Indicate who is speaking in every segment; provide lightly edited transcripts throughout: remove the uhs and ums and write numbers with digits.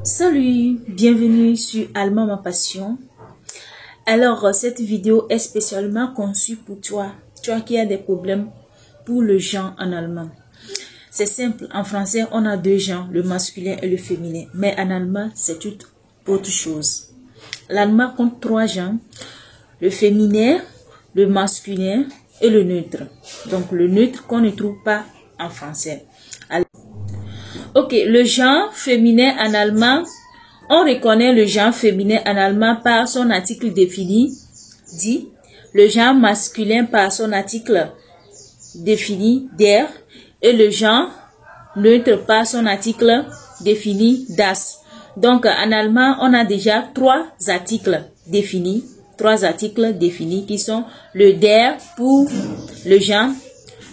Speaker 1: Salut, bienvenue sur Allemand ma passion. Alors, cette vidéo est spécialement conçue pour toi qui as des problèmes pour le genre en allemand. C'est simple, en français, on a deux genres, le masculin et le féminin. Mais en allemand, c'est toute autre chose. L'allemand compte trois genres, le féminin, le masculin et le neutre. Donc, le neutre qu'on ne trouve pas en français. Ok, le genre féminin en allemand, on reconnaît le genre féminin en allemand par son article défini, dit, le genre masculin par son article défini, der, et le genre neutre par son article défini, das. Donc, en allemand, on a déjà trois articles définis qui sont le der pour le genre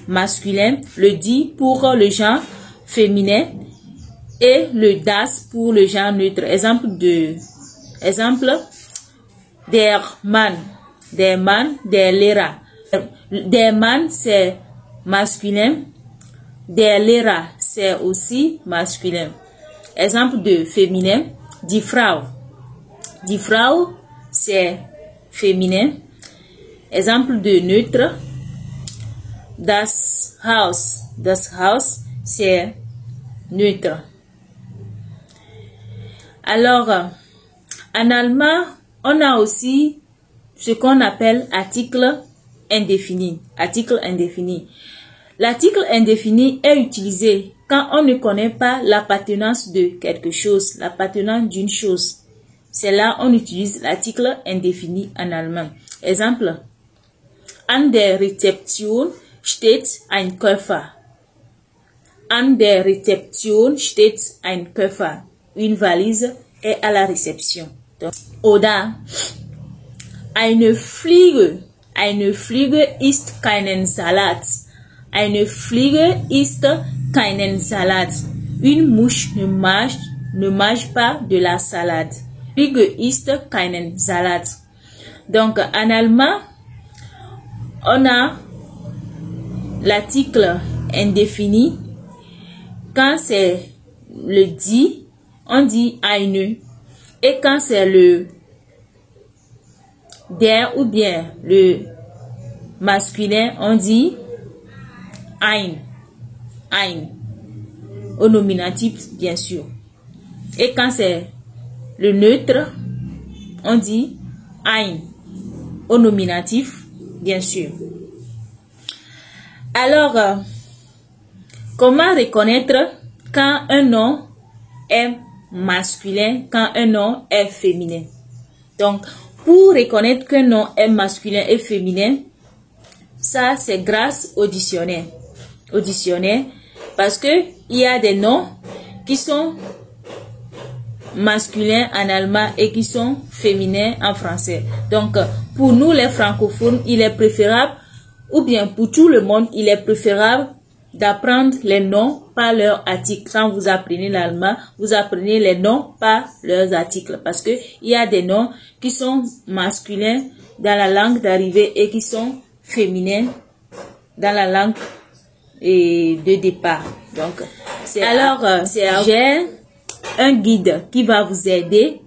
Speaker 1: masculin, le die pour le genre féminin, et le das pour le genre neutre. Exemple, der Mann, der Lehrer. Der Mann, c'est masculin. Der Lehrer, c'est aussi masculin. Exemple de féminin, die Frau. Die Frau, c'est féminin. Exemple de neutre, das Haus. Das Haus, c'est neutre. Alors, en allemand, on a aussi ce qu'on appelle article indéfini. Article indéfini. L'article indéfini est utilisé quand on ne connaît pas l'appartenance de quelque chose, l'appartenance d'une chose. C'est là on utilise l'article indéfini en allemand. Exemple, an der Rezeption steht ein Koffer. An der Rezeption steht ein Koffer. Une valise est à la réception. Donc, oder eine Fliege isst keinen Salat. Eine Fliege isst keinen Salat. Une mouche ne mange pas de la salade. Fliege isst keinen Salat. Donc, en allemand, on a l'article indéfini. Quand c'est le die, on dit eine. Et quand c'est le der ou bien le masculin, on dit ein. Ein. Au nominatif, bien sûr. Et quand c'est le neutre, on dit ein. Au nominatif, bien sûr. Alors, comment reconnaître quand un nom est masculin, quand un nom est féminin? Donc, pour reconnaître qu'un nom est masculin et féminin, ça c'est grâce au dictionnaire. Au dictionnaire, parce que il y a des noms qui sont masculins en allemand et qui sont féminins en français. Donc, pour nous les francophones, il est préférable, ou bien pour tout le monde, il est préférable d'apprendre les noms par leurs articles. Quand vous apprenez l'allemand, vous apprenez les noms par leurs articles. Parce que il y a des noms qui sont masculins dans la langue d'arrivée et qui sont féminins dans la langue de départ. Donc, j'ai un guide qui va vous aider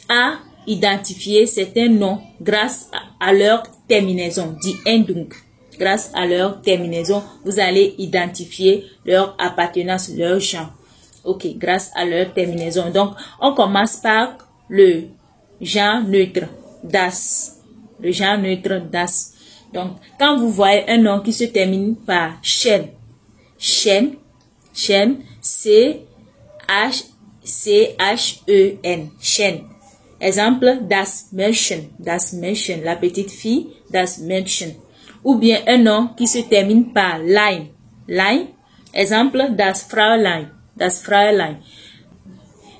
Speaker 1: à identifier certains noms grâce à leur terminaison, die Endung. Grâce à leur terminaison, vous allez identifier leur appartenance, leur genre. Ok, grâce à leur terminaison. Donc, on commence par le genre neutre, das. Le genre neutre, das. Donc, quand vous voyez un nom qui se termine par chen, chen, C-H-E-N, chen. Exemple, das Mädchen, la petite fille, das Mädchen. Ou bien un nom qui se termine par lein. Exemple, das Fräulein.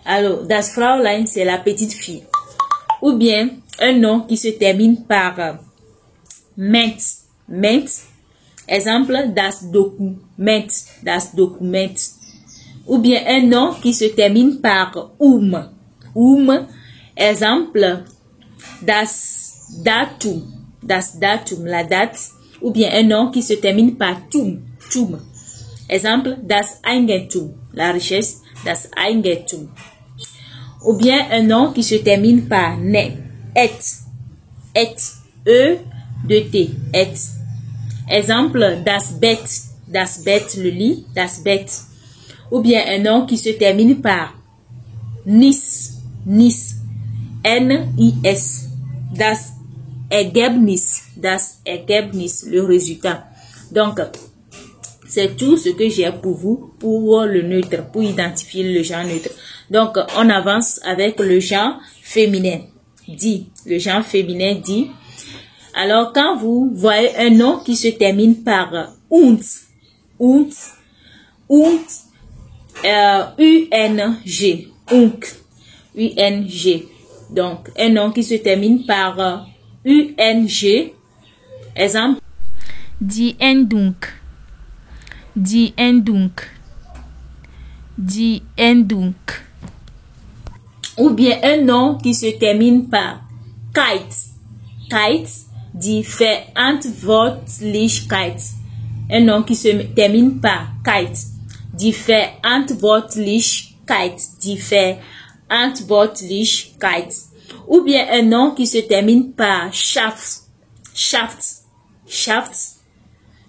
Speaker 1: Alors, das Fräulein, c'est la petite fille. Ou bien un nom qui se termine par Menz. Exemple, das Dokument. Ou bien un nom qui se termine par Exemple, das Datum, la date, ou bien un nom qui se termine par tum. Exemple, das Eigentum, la richesse, das Eigentum. ou bien un nom qui se termine par net, et, e de t, et. Exemple, das Bett, le lit, das Bett. Ou bien un nom qui se termine par nis, N-I-S, das Ergebnis, le résultat. Donc, c'est tout ce que j'ai pour vous, pour le neutre, pour identifier le genre neutre. Donc, on avance avec le genre féminin, dit. Le genre féminin dit. Alors, quand vous voyez un nom qui se termine par und, U-N-G, U-N-G. Donc, un nom qui se termine par U-N-G. Exemple.
Speaker 2: Die Endung.
Speaker 1: Ou bien un nom qui se termine par kite, die Verantwortlichkeit. Un nom qui se termine par kite, die Verantwortlichkeit, Ou bien un nom qui se termine par Schaft.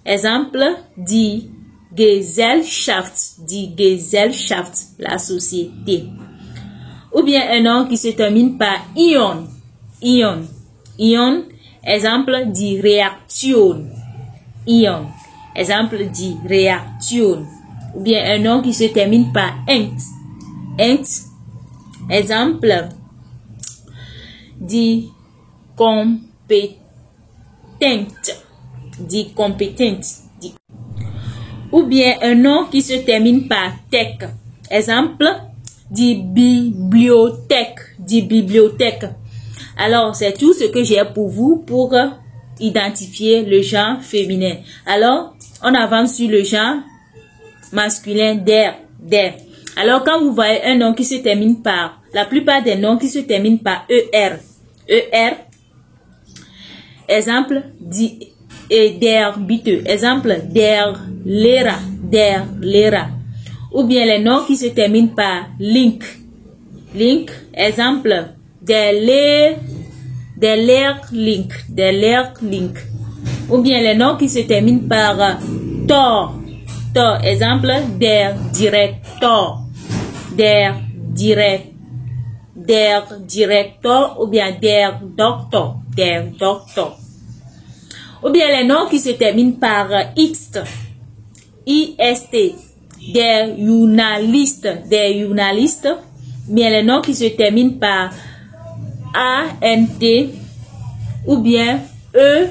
Speaker 1: Exemple, die Gesellschaft, la société. Ou bien un nom qui se termine par Ion. Exemple, die Reaktion. Ion. Exemple, die Reaktion. Ou bien un nom qui se termine par ent. Exemple, die compétente. Ou bien un nom qui se termine par tech. Exemple, die bibliothèque. Alors, c'est tout ce que j'ai pour vous pour identifier le genre féminin. Alors, on avance sur le genre masculin, der. Alors, quand vous voyez un nom qui se termine par, la plupart des noms qui se terminent par ER. Exemple, der Bitte. Exemple, der Lehrer. Ou bien les noms qui se terminent par link. Exemple, der Lehrling. Ou bien les noms qui se terminent par Tor. Exemple, der Direktor. Ou bien der Doktor. Ou bien les noms qui se terminent par IST. Der Journaliste. Bien les noms qui se terminent par ANT ou bien EUR.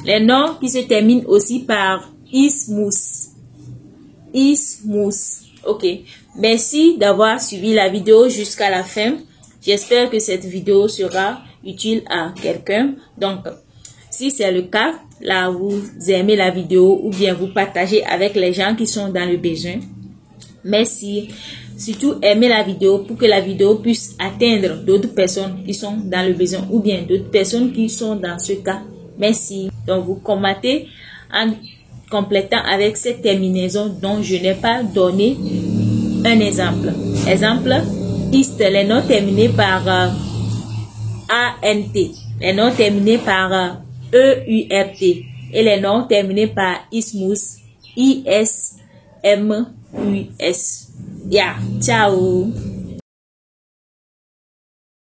Speaker 1: Les noms qui se terminent aussi par ismus. Ok. Merci d'avoir suivi la vidéo jusqu'à la fin. J'espère que cette vidéo sera utile à quelqu'un. Donc, si c'est le cas, là, vous aimez la vidéo ou bien vous partagez avec les gens qui sont dans le besoin. Merci. Surtout, aimez la vidéo pour que la vidéo puisse atteindre d'autres personnes qui sont dans le besoin ou bien d'autres personnes qui sont dans ce cas. Merci. Donc, vous commentez en complétant avec cette terminaison dont je n'ai pas donné un exemple. Exemple, ist, les noms terminés par ANT, les noms terminés par EURT et les noms terminés par ismus, ISMUS. Yeah, ciao.